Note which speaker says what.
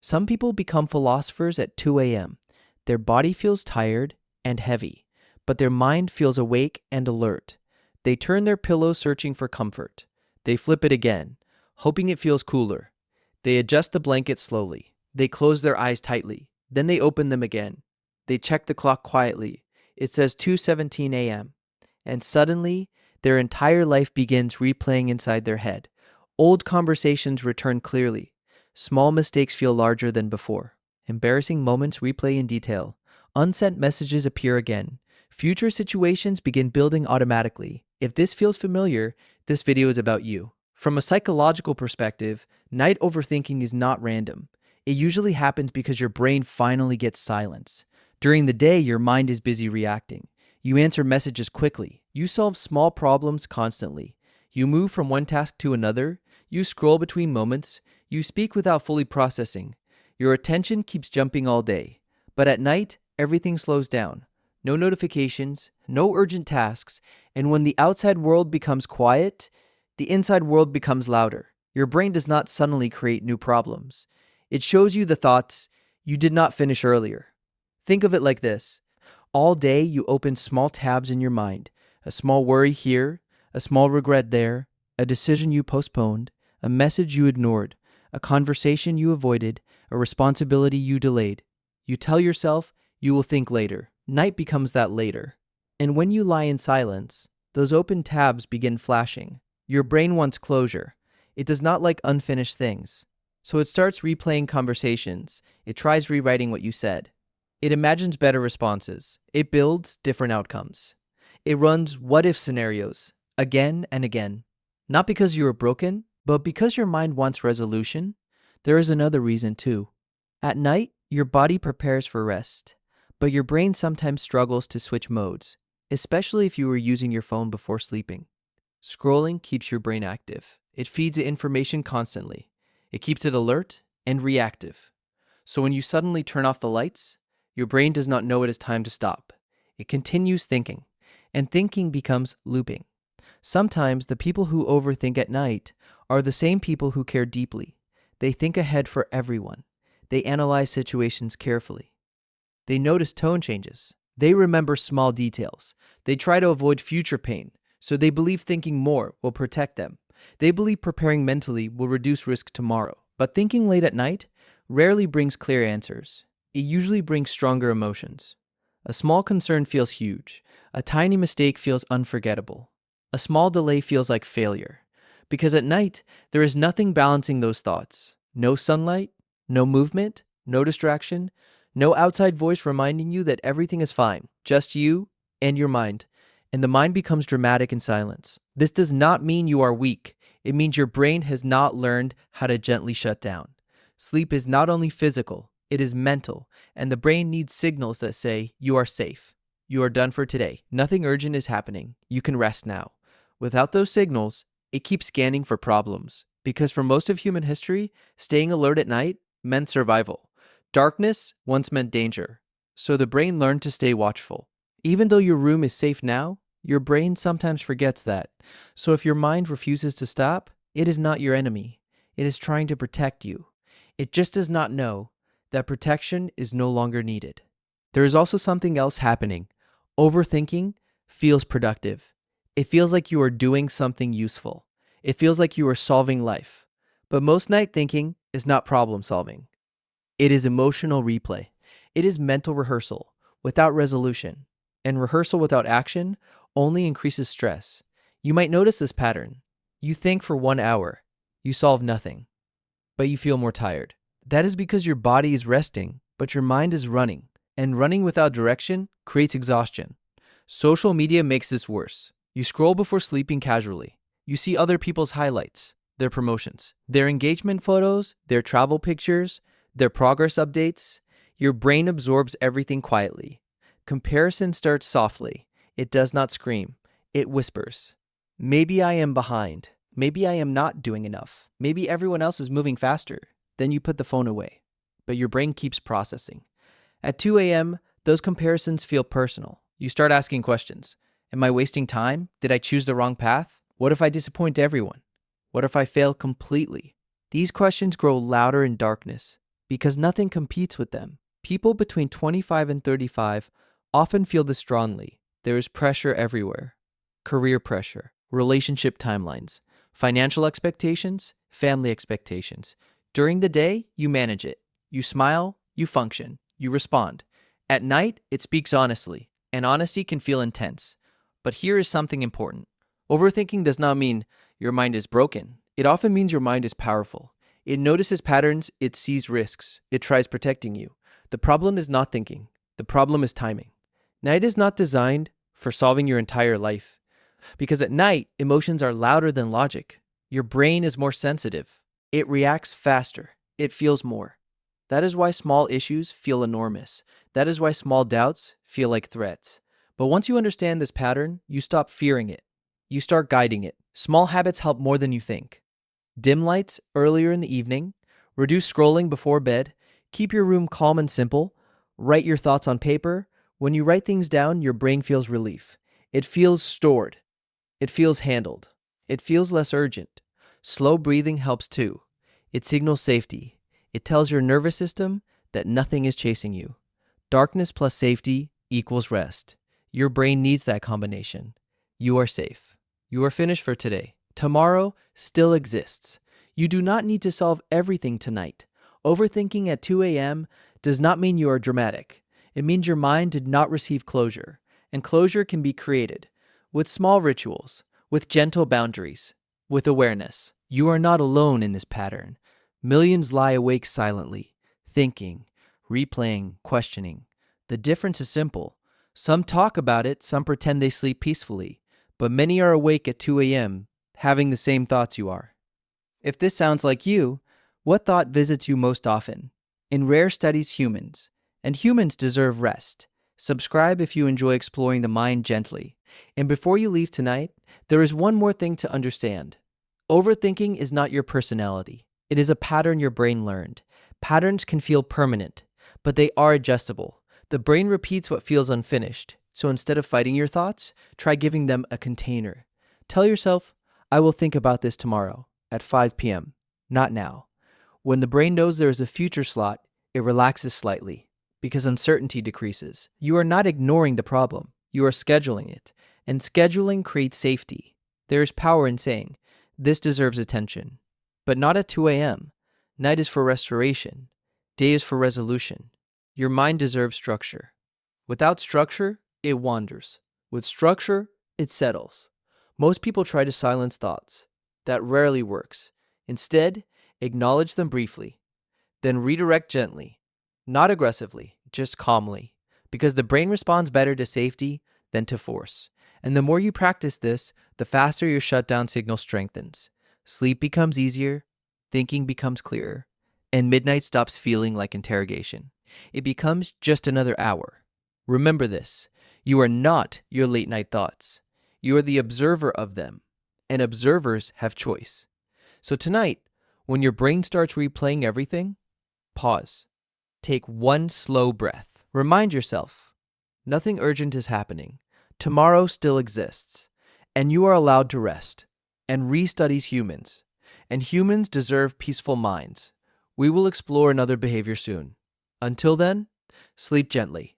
Speaker 1: Some people become philosophers at 2 a.m. Their body feels tired and heavy, but their mind feels awake and alert. They turn their pillow searching for comfort. They flip it again, hoping it feels cooler. They adjust the blanket slowly. They close their eyes tightly. Then they open them again. They check the clock quietly. It says 2:17 a.m. And suddenly, their entire life begins replaying inside their head. Old conversations return clearly. Small mistakes feel larger than before. Embarrassing moments replay in detail. Unsent messages appear again. Future situations begin building automatically. If this feels familiar, this video is about you. From a psychological perspective, night overthinking is not random. It usually happens because your brain finally gets silence. During the day, your mind is busy reacting. You answer messages quickly. You solve small problems constantly. You move from one task to another. You scroll between moments. You speak without fully processing. Your attention keeps jumping all day. But at night, everything slows down. No notifications, no urgent tasks, and when the outside world becomes quiet, the inside world becomes louder. Your brain does not suddenly create new problems. It shows you the thoughts you did not finish earlier. Think of it like this. All day you open small tabs in your mind. A small worry here, a small regret there, a decision you postponed, a message you ignored, a conversation you avoided, a responsibility you delayed. You tell yourself you will think later. Night becomes that later. And when you lie in silence, those open tabs begin flashing. Your brain wants closure. It does not like unfinished things. So it starts replaying conversations. It tries rewriting what you said. It imagines better responses. It builds different outcomes. It runs what-if scenarios again and again. Not because you are broken, but because your mind wants resolution. There is another reason too. At night, your body prepares for rest, but your brain sometimes struggles to switch modes, especially if you were using your phone before sleeping. Scrolling keeps your brain active. It feeds it information constantly. It keeps it alert and reactive. So when you suddenly turn off the lights, your brain does not know it is time to stop. It continues thinking, and thinking becomes looping. Sometimes the people who overthink at night are the same people who care deeply. They think ahead for everyone. They analyze situations carefully. They notice tone changes. They remember small details. They try to avoid future pain, so they believe thinking more will protect them. They believe preparing mentally will reduce risk tomorrow. But thinking late at night rarely brings clear answers. It usually brings stronger emotions. A small concern feels huge. A tiny mistake feels unforgettable. A small delay feels like failure. Because at night, there is nothing balancing those thoughts. No sunlight, no movement, no distraction, no outside voice reminding you that everything is fine, just you and your mind. And the mind becomes dramatic in silence. This does not mean you are weak. It means your brain has not learned how to gently shut down. Sleep is not only physical, it is mental, and the brain needs signals that say, you are safe. You are done for today. Nothing urgent is happening. You can rest now. Without those signals, it keeps scanning for problems. Because for most of human history, staying alert at night meant survival. Darkness once meant danger. So the brain learned to stay watchful. Even though your room is safe now, your brain sometimes forgets that. So if your mind refuses to stop, it is not your enemy. It is trying to protect you. It just does not know that protection is no longer needed. There is also something else happening. Overthinking feels productive. It feels like you are doing something useful. It feels like you are solving life. But most night thinking is not problem solving. It is emotional replay. It is mental rehearsal without resolution. And rehearsal without action only increases stress. You might notice this pattern. You think for 1 hour. You solve nothing. But you feel more tired. That is because your body is resting, but your mind is running. And running without direction creates exhaustion. Social media makes this worse. You scroll before sleeping casually. You see other people's highlights, their promotions, their engagement photos, their travel pictures, their progress updates. Your brain absorbs everything quietly. Comparison starts softly. It does not scream. It whispers. Maybe I am behind. Maybe I am not doing enough. Maybe everyone else is moving faster. Then you put the phone away. But your brain keeps processing. At 2 a.m., those comparisons feel personal. You start asking questions. Am I wasting time? Did I choose the wrong path? What if I disappoint everyone? What if I fail completely? These questions grow louder in darkness because nothing competes with them. People between 25 and 35 often feel this strongly. There is pressure everywhere: career pressure, relationship timelines, financial expectations, family expectations. During the day, you manage it. You smile, you function, you respond. At night, it speaks honestly, and honesty can feel intense. But here is something important. Overthinking does not mean your mind is broken. It often means your mind is powerful. It notices patterns, it sees risks, it tries protecting you. The problem is not thinking. The problem is timing. Night is not designed for solving your entire life, because at night, emotions are louder than logic. Your brain is more sensitive. It reacts faster. It feels more. That is why small issues feel enormous. That is why small doubts feel like threats. But once you understand this pattern, you stop fearing it. You start guiding it. Small habits help more than you think. Dim lights earlier in the evening, reduce scrolling before bed, keep your room calm and simple, write your thoughts on paper. When you write things down, your brain feels relief. It feels stored. It feels handled. It feels less urgent. Slow breathing helps too. It signals safety. It tells your nervous system that nothing is chasing you. Darkness plus safety equals rest. Your brain needs that combination. You are safe. You are finished for today. Tomorrow still exists. You do not need to solve everything tonight. Overthinking at 2 a.m. does not mean you are dramatic. It means your mind did not receive closure. And closure can be created with small rituals, with gentle boundaries, with awareness. You are not alone in this pattern. Millions lie awake silently, thinking, replaying, questioning. The difference is simple. Some talk about it, some pretend they sleep peacefully, but many are awake at 2 a.m., having the same thoughts you are. If this sounds like you, what thought visits you most often? In rare studies, humans. And humans deserve rest. Subscribe if you enjoy exploring the mind gently. And before you leave tonight, there is one more thing to understand. Overthinking is not your personality. It is a pattern your brain learned. Patterns can feel permanent, but they are adjustable. The brain repeats what feels unfinished. So instead of fighting your thoughts, try giving them a container. Tell yourself, I will think about this tomorrow at 5 p.m., not now. When the brain knows there is a future slot, it relaxes slightly because uncertainty decreases. You are not ignoring the problem. You are scheduling it. And scheduling creates safety. There is power in saying, this deserves attention. But not at 2 a.m. Night is for restoration. Day is for resolution. Your mind deserves structure. Without structure, it wanders. With structure, it settles. Most people try to silence thoughts. That rarely works. Instead, acknowledge them briefly. Then redirect gently. Not aggressively, just calmly. Because the brain responds better to safety than to force. And the more you practice this, the faster your shutdown signal strengthens. Sleep becomes easier, thinking becomes clearer, and midnight stops feeling like interrogation. It becomes just another hour. Remember this, you are not your late night thoughts. You are the observer of them, and observers have choice. So tonight, when your brain starts replaying everything, pause. Take one slow breath. Remind yourself, nothing urgent is happening. Tomorrow still exists, and you are allowed to rest. And restudies humans, and humans deserve peaceful minds. We will explore another behavior soon. Until then, sleep gently.